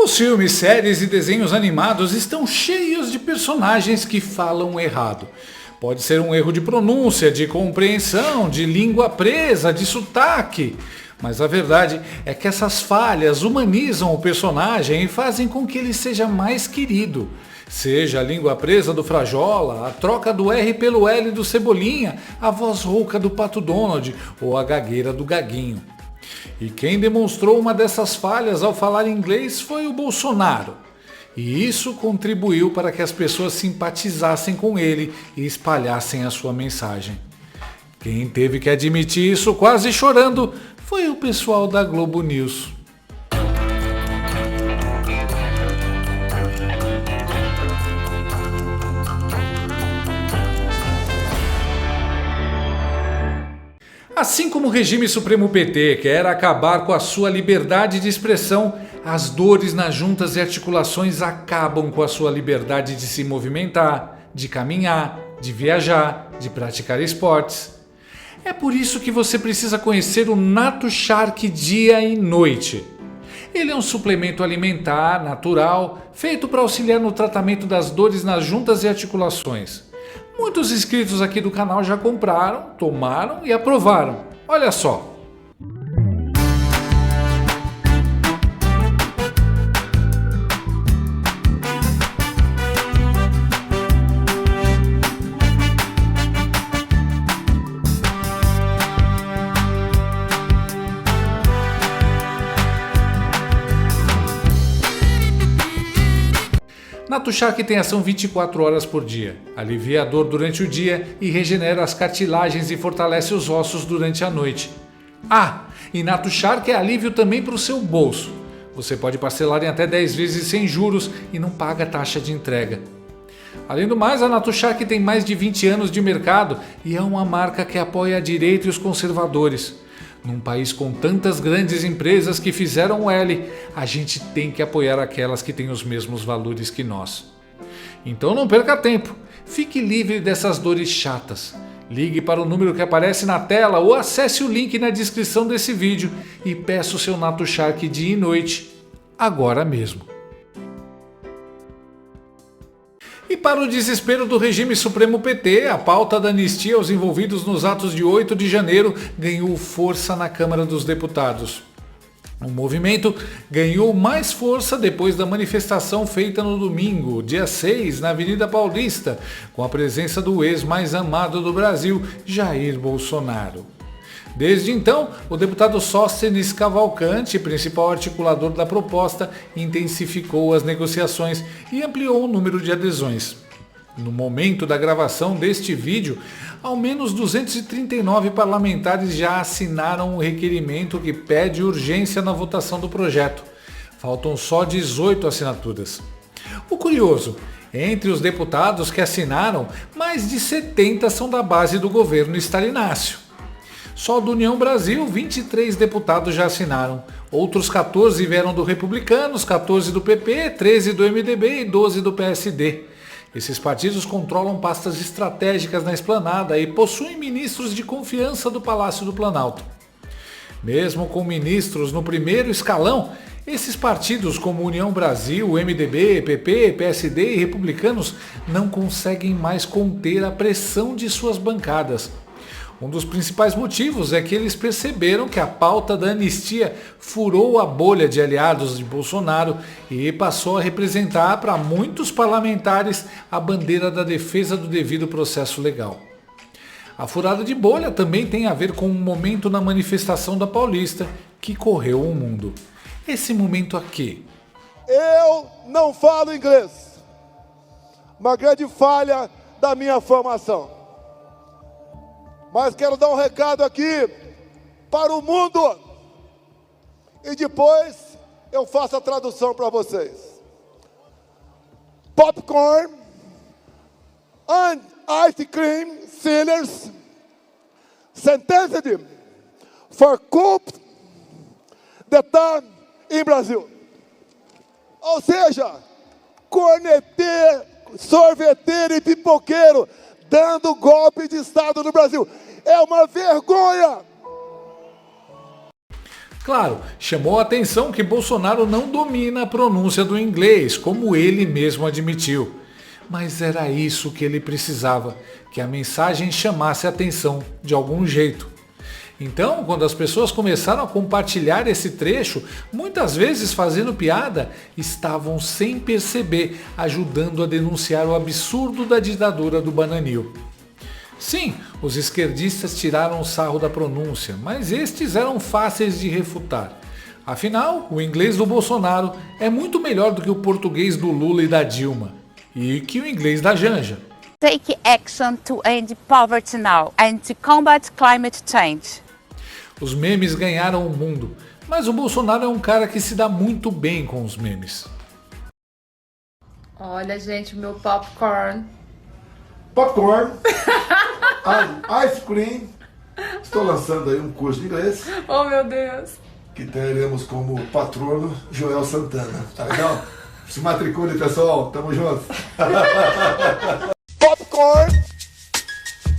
Os filmes, séries e desenhos animados estão cheios de personagens que falam errado. Pode ser um erro de pronúncia, de compreensão, de língua presa, de sotaque. Mas a verdade é que essas falhas humanizam o personagem e fazem com que ele seja mais querido. Seja a língua presa do Frajola, a troca do R pelo L do Cebolinha, a voz rouca do Pato Donald ou a gagueira do Gaguinho. E quem demonstrou uma dessas falhas ao falar inglês foi o Bolsonaro. E isso contribuiu para que as pessoas simpatizassem com ele e espalhassem a sua mensagem. Quem teve que admitir isso quase chorando foi o pessoal da Globo News. Assim como o regime supremo PT quer acabar com a sua liberdade de expressão, as dores nas juntas e articulações acabam com a sua liberdade de se movimentar, de caminhar, de viajar, de praticar esportes. É por isso que você precisa conhecer o NatoShark dia e noite. Ele é um suplemento alimentar natural feito para auxiliar no tratamento das dores nas juntas e articulações. Muitos inscritos aqui do canal já compraram, tomaram e aprovaram. Olha só! NatoShark tem ação 24 horas por dia, alivia a dor durante o dia e regenera as cartilagens e fortalece os ossos durante a noite. Ah, e NatoShark é alívio também para o seu bolso. Você pode parcelar em até 10 vezes sem juros e não paga taxa de entrega. Além do mais, a NatoShark tem mais de 20 anos de mercado e é uma marca que apoia a direita e os conservadores. Num país com tantas grandes empresas que fizeram o L, a gente tem que apoiar aquelas que têm os mesmos valores que nós. Então não perca tempo, fique livre dessas dores chatas. Ligue para o número que aparece na tela ou acesse o link na descrição desse vídeo e peça o seu NatoShark dia e noite, agora mesmo. E para o desespero do regime supremo PT, a pauta da anistia aos envolvidos nos atos de 8 de janeiro ganhou força na Câmara dos Deputados. O movimento ganhou mais força depois da manifestação feita no domingo, dia 6, na Avenida Paulista, com a presença do ex mais amado do Brasil, Jair Bolsonaro. Desde então, o deputado Sóstenes Cavalcante, principal articulador da proposta, intensificou as negociações e ampliou o número de adesões. No momento da gravação deste vídeo, ao menos 239 parlamentares já assinaram o requerimento que pede urgência na votação do projeto. Faltam só 18 assinaturas. O curioso, entre os deputados que assinaram, mais de 70 são da base do governo stalinácio. Só do União Brasil, 23 deputados já assinaram. Outros 14 vieram do Republicanos, 14 do PP, 13 do MDB e 12 do PSD. Esses partidos controlam pastas estratégicas na esplanada e possuem ministros de confiança do Palácio do Planalto. Mesmo com ministros no primeiro escalão, esses partidos como União Brasil, MDB, PP, PSD e Republicanos não conseguem mais conter a pressão de suas bancadas. Um dos principais motivos é que eles perceberam que a pauta da anistia furou a bolha de aliados de Bolsonaro e passou a representar para muitos parlamentares a bandeira da defesa do devido processo legal. A furada de bolha também tem a ver com um momento na manifestação da Paulista que correu o mundo. Esse momento aqui. Eu não falo inglês. Uma grande falha da minha formação. Mas quero dar um recado aqui para o mundo e depois eu faço a tradução para vocês. Popcorn and ice cream sellers sentenced for coup d'etat em Brasil. Ou seja, corneteiro, sorveteiro e pipoqueiro dando golpe de Estado no Brasil. É uma vergonha! Claro, chamou a atenção que Bolsonaro não domina a pronúncia do inglês, como ele mesmo admitiu. Mas era isso que ele precisava, que a mensagem chamasse a atenção de algum jeito. Então, quando as pessoas começaram a compartilhar esse trecho, muitas vezes fazendo piada, estavam sem perceber, ajudando a denunciar o absurdo da ditadura do Bananil. Sim, os esquerdistas tiraram o sarro da pronúncia, mas estes eram fáceis de refutar. Afinal, o inglês do Bolsonaro é muito melhor do que o português do Lula e da Dilma, e que o inglês da Janja. Take action to end poverty now and to combat climate change. Os memes ganharam o mundo, mas o Bolsonaro é um cara que se dá muito bem com os memes. Olha, gente, o meu popcorn. Popcorn, ice cream. Estou lançando aí um curso de inglês Oh, meu Deus. que teremos como patrono Joel Santana. Tá legal? Se matricule, pessoal. Tamo junto. Popcorn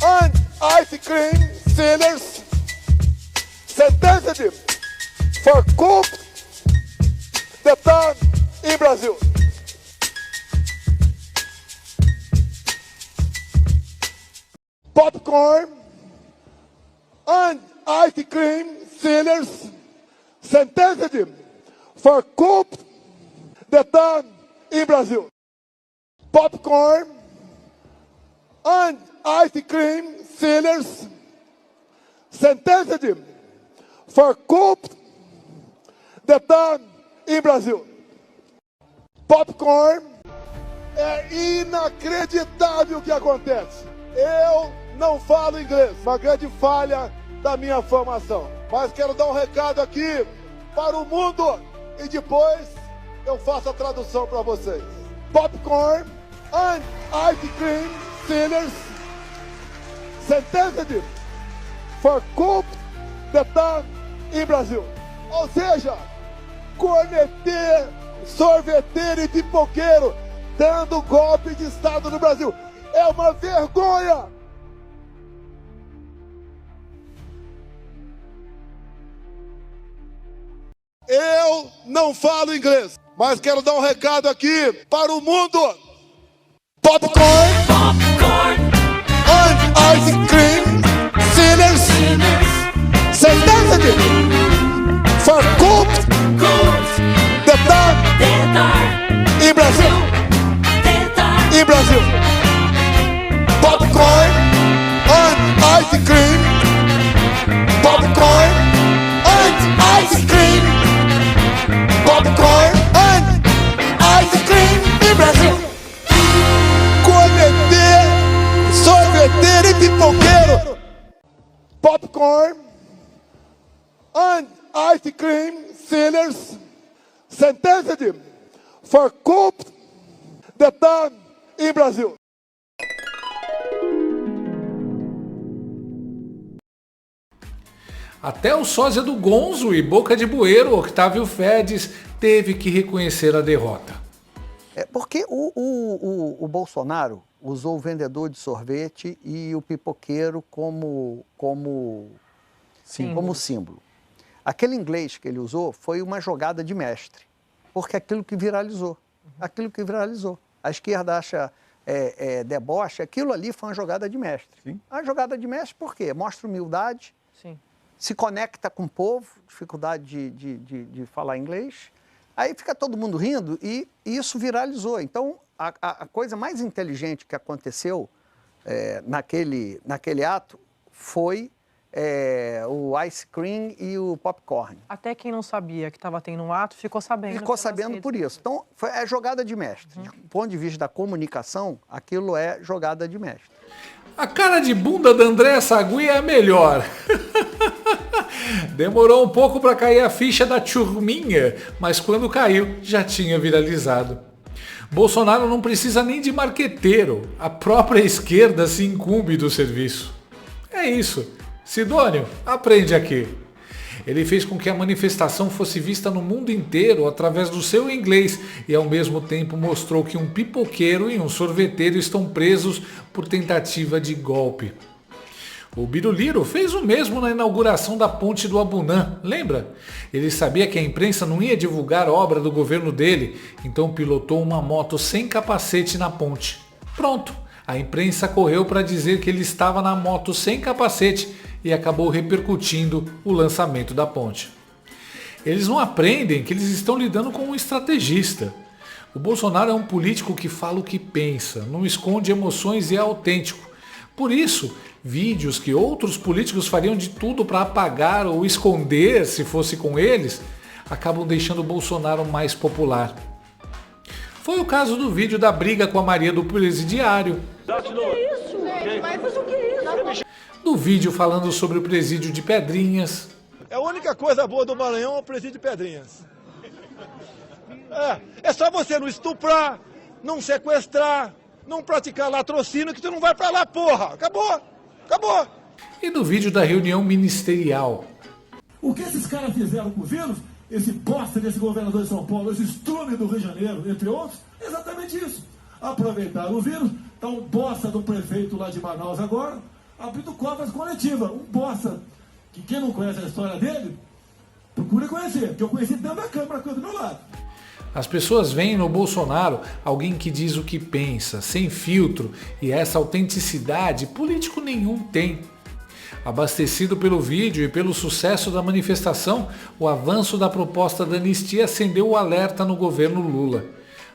and ice cream sellers sentenced for coup d'etat em Brasil. Popcorn and ice cream sellers sentenced for coup d'etat em Brasil. Popcorn and ice cream sellers sentenced for coup d'etat em Brasil. Popcorn. É inacreditável o que acontece. Eu não falo inglês, uma grande falha da minha formação. Mas quero dar um recado aqui para o mundo e depois eu faço a tradução para vocês. Popcorn and ice cream sellers sentenced for coup d'etat em Brasil. Ou seja, corneteiro, sorveteiro e pipoqueiro dando golpe de Estado no Brasil. É uma vergonha! Eu não falo inglês, mas quero dar um recado aqui para o mundo. Popcorn and ice cream sellers sentenced for coup d'etat em Brasil. Em Brasil. Popcorn and ice cream. Popcorn and ice cream. Popcorn and ice cream em Brasil. Corneteiro, sorveteiro e pipoqueiro. Popcorn and ice cream sellers sentenced for coup d'etat em Brasil. Até o sósia do Gonzo e boca de bueiro, Octávio Fedes, teve que reconhecer a derrota. Porque o Bolsonaro usou o vendedor de sorvete e o pipoqueiro como símbolo. Aquele inglês que ele usou foi uma jogada de mestre, porque aquilo que viralizou. A esquerda acha deboche, aquilo ali foi uma jogada de mestre. Sim. A jogada de mestre por quê? Mostra humildade, Sim. se conecta com o povo, dificuldade de falar inglês, aí fica todo mundo rindo e isso viralizou. Então, a coisa mais inteligente que aconteceu naquele ato foi o ice cream e o popcorn. Até quem não sabia que estava tendo um ato ficou sabendo. Ficou sabendo por isso. Então, foi jogada de mestre. Do ponto de vista da comunicação, aquilo é jogada de mestre. A cara de bunda da Andréa Sagui é a melhor. Demorou um pouco para cair a ficha da turminha, mas quando caiu, já tinha viralizado. Bolsonaro não precisa nem de marqueteiro, a própria esquerda se incumbe do serviço. É isso. Sidônio, aprende aqui. Ele fez com que a manifestação fosse vista no mundo inteiro através do seu inglês e ao mesmo tempo mostrou que um pipoqueiro e um sorveteiro estão presos por tentativa de golpe. O Biruliro fez o mesmo na inauguração da ponte do Abunã, lembra? Ele sabia que a imprensa não ia divulgar a obra do governo dele, então pilotou uma moto sem capacete na ponte. Pronto, a imprensa correu para dizer que ele estava na moto sem capacete e acabou repercutindo o lançamento da ponte. Eles não aprendem que eles estão lidando com um estrategista. O Bolsonaro é um político que fala o que pensa, não esconde emoções e é autêntico. Por isso, vídeos que outros políticos fariam de tudo para apagar ou esconder se fosse com eles, acabam deixando o Bolsonaro mais popular. Foi o caso do vídeo da briga com a Maria do Presidiário. Do vídeo falando sobre o presídio de Pedrinhas. A única coisa boa do Maranhão é o presídio de Pedrinhas. É só você não estuprar, não sequestrar, não praticar latrocínio que tu não vai pra lá, porra. Acabou. E do vídeo da reunião ministerial. O que esses caras fizeram com o vírus, esse bosta desse governador de São Paulo, esse estrume do Rio de Janeiro, entre outros, é exatamente isso. Aproveitaram o vírus, tá um bosta do prefeito lá de Manaus agora, abrindo covas coletivas. Um bosta que quem não conhece a história dele, procura conhecer, que eu conheci dentro da Câmara aqui do meu lado. As pessoas veem no Bolsonaro alguém que diz o que pensa, sem filtro, e essa autenticidade político nenhum tem. Abastecido pelo vídeo e pelo sucesso da manifestação, o avanço da proposta da anistia acendeu o alerta no governo Lula.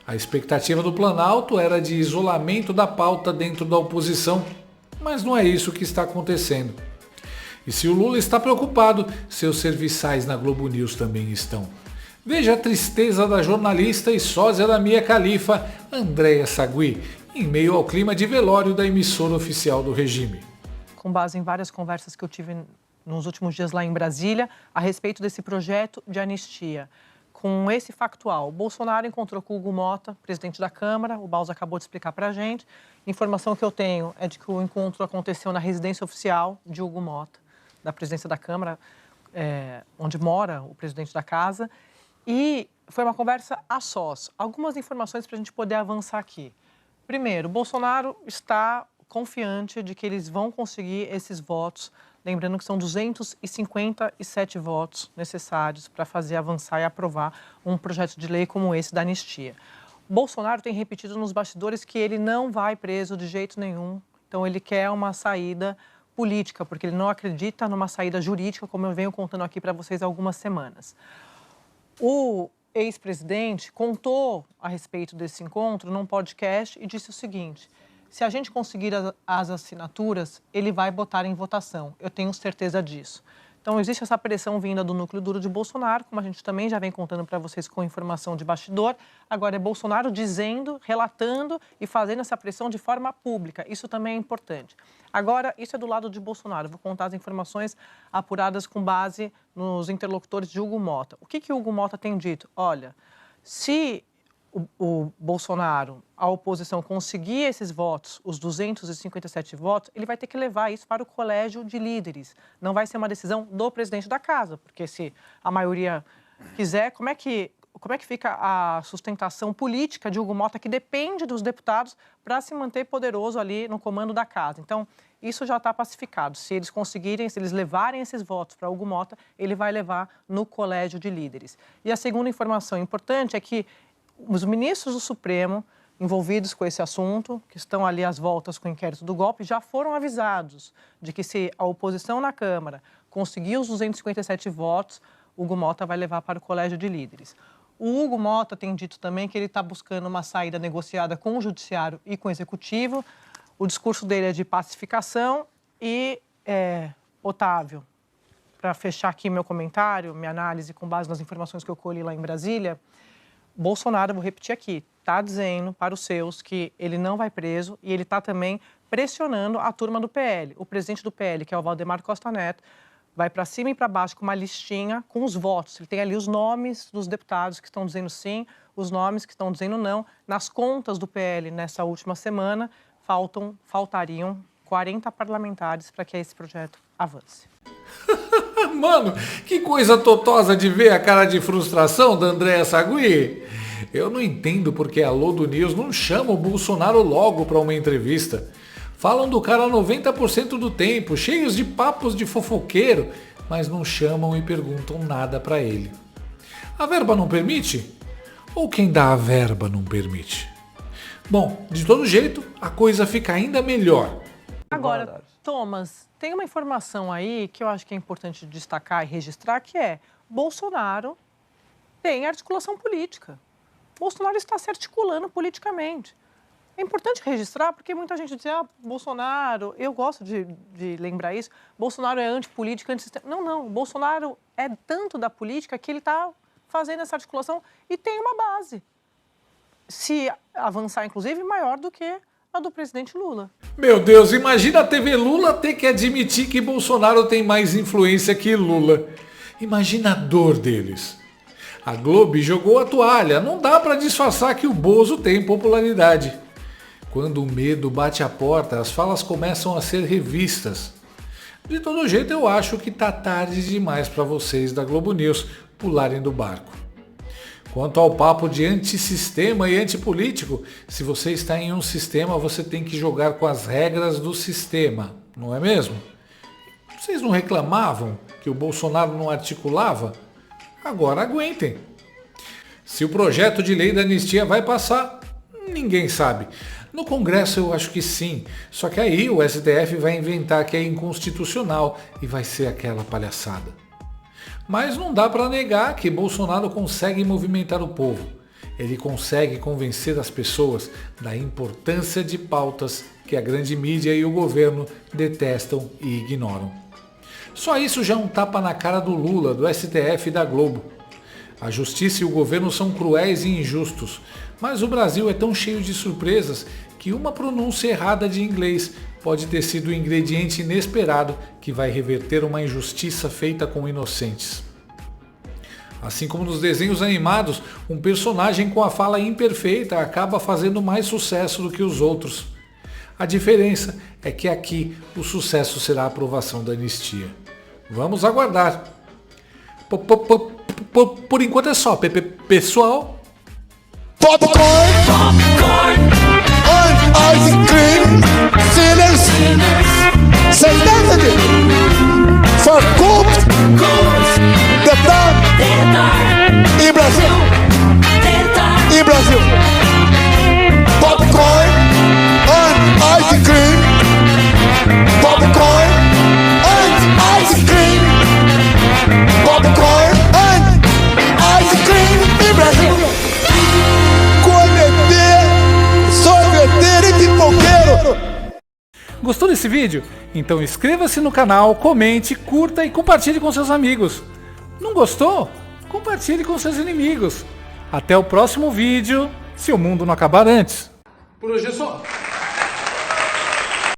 A expectativa do Planalto era de isolamento da pauta dentro da oposição, mas não é isso que está acontecendo. E se o Lula está preocupado, seus serviçais na Globo News também estão. Veja a tristeza da jornalista e sósia da Mia Khalifa, Andréa Sagui, em meio ao clima de velório da emissora oficial do regime. Com base em várias conversas que eu tive nos últimos dias lá em Brasília, a respeito desse projeto de anistia. Com esse factual, Bolsonaro encontrou com o Hugo Mota, presidente da Câmara, o Baus acabou de explicar para a gente. Informação que eu tenho é de que o encontro aconteceu na residência oficial de Hugo Mota, da presidência da Câmara, onde mora o presidente da casa. E foi uma conversa a sós. Algumas informações para a gente poder avançar aqui. Primeiro, Bolsonaro está confiante de que eles vão conseguir esses votos, lembrando que são 257 votos necessários para fazer avançar e aprovar um projeto de lei como esse da anistia. Bolsonaro tem repetido nos bastidores que ele não vai preso de jeito nenhum, então ele quer uma saída política, porque ele não acredita numa saída jurídica, como eu venho contando aqui para vocês há algumas semanas. O ex-presidente contou a respeito desse encontro num podcast e disse o seguinte: se a gente conseguir as assinaturas, ele vai botar em votação. Eu tenho certeza disso. Então, existe essa pressão vinda do núcleo duro de Bolsonaro, como a gente também já vem contando para vocês com informação de bastidor. Agora é Bolsonaro dizendo, relatando e fazendo essa pressão de forma pública. Isso também é importante. Agora, isso é do lado de Bolsonaro. Vou contar as informações apuradas com base nos interlocutores de Hugo Mota. O que o Hugo Mota tem dito? Olha, se o Bolsonaro, a oposição, conseguir esses votos, os 257 votos, ele vai ter que levar isso para o colégio de líderes. Não vai ser uma decisão do presidente da casa, porque se a maioria quiser, como é que fica a sustentação política de Hugo Mota, que depende dos deputados para se manter poderoso ali no comando da casa? Então, isso já está pacificado. Se eles conseguirem, se eles levarem esses votos para Hugo Mota, ele vai levar no colégio de líderes. E a segunda informação importante é que os ministros do Supremo envolvidos com esse assunto, que estão ali às voltas com o inquérito do golpe, já foram avisados de que se a oposição na Câmara conseguir os 257 votos, Hugo Mota vai levar para o colégio de líderes. O Hugo Mota tem dito também que ele está buscando uma saída negociada com o Judiciário e com o Executivo. O discurso dele é de pacificação e, Otávio, para fechar aqui meu comentário, minha análise com base nas informações que eu colhi lá em Brasília, Bolsonaro, vou repetir aqui, está dizendo para os seus que ele não vai preso e ele está também pressionando a turma do PL. O presidente do PL, que é o Valdemar Costa Neto, vai para cima e para baixo com uma listinha com os votos. Ele tem ali os nomes dos deputados que estão dizendo sim, os nomes que estão dizendo não. Nas contas do PL, nessa última semana, faltariam 40 parlamentares para que esse projeto avance. Mano, que coisa totosa de ver a cara de frustração da Andréa Sagui. Eu não entendo porque a Lodo News não chama o Bolsonaro logo para uma entrevista. Falam do cara 90% do tempo, cheios de papos de fofoqueiro, mas não chamam e perguntam nada para ele. A verba não permite? Ou quem dá a verba não permite? Bom, de todo jeito, a coisa fica ainda melhor. Agora, Thomas, tem uma informação aí que eu acho que é importante destacar e registrar, que é Bolsonaro tem articulação política. Bolsonaro está se articulando politicamente. É importante registrar porque muita gente diz, Bolsonaro, eu gosto de lembrar isso, Bolsonaro é antipolítica, antissistema. Não, Bolsonaro é tanto da política que ele está fazendo essa articulação e tem uma base. Se avançar, inclusive, maior do que a do presidente Lula. Meu Deus, imagina a TV Lula ter que admitir que Bolsonaro tem mais influência que Lula. Imagina a dor deles. A Globo jogou a toalha, não dá para disfarçar que o Bozo tem popularidade. Quando o medo bate a porta, as falas começam a ser revistas. De todo jeito, eu acho que tá tarde demais para vocês da Globo News pularem do barco. Quanto ao papo de antissistema e antipolítico, se você está em um sistema, você tem que jogar com as regras do sistema, não é mesmo? Vocês não reclamavam que o Bolsonaro não articulava? Agora aguentem. Se o projeto de lei da anistia vai passar, ninguém sabe. No Congresso eu acho que sim, só que aí o STF vai inventar que é inconstitucional e vai ser aquela palhaçada. Mas não dá para negar que Bolsonaro consegue movimentar o povo. Ele consegue convencer as pessoas da importância de pautas que a grande mídia e o governo detestam e ignoram. Só isso já é um tapa na cara do Lula, do STF e da Globo. A justiça e o governo são cruéis e injustos, mas o Brasil é tão cheio de surpresas que uma pronúncia errada de inglês pode ter sido o ingrediente inesperado que vai reverter uma injustiça feita com inocentes. Assim como nos desenhos animados, um personagem com a fala imperfeita acaba fazendo mais sucesso do que os outros. A diferença é que aqui o sucesso será a aprovação da anistia. Vamos aguardar. Por enquanto é só, pessoal. Popcorn and ice cream, sinners, sentenced for cooked e Brasil. Popcorn and ice cream, popcorn and ice cream, popcorn and ice cream e Brasil. Sorveteiro e pipoqueiro. Gostou desse vídeo? Então inscreva-se no canal, comente, curta e compartilhe com seus amigos. Não gostou? Compartilhe com seus inimigos. Até o próximo vídeo, se o mundo não acabar antes. Por hoje é só.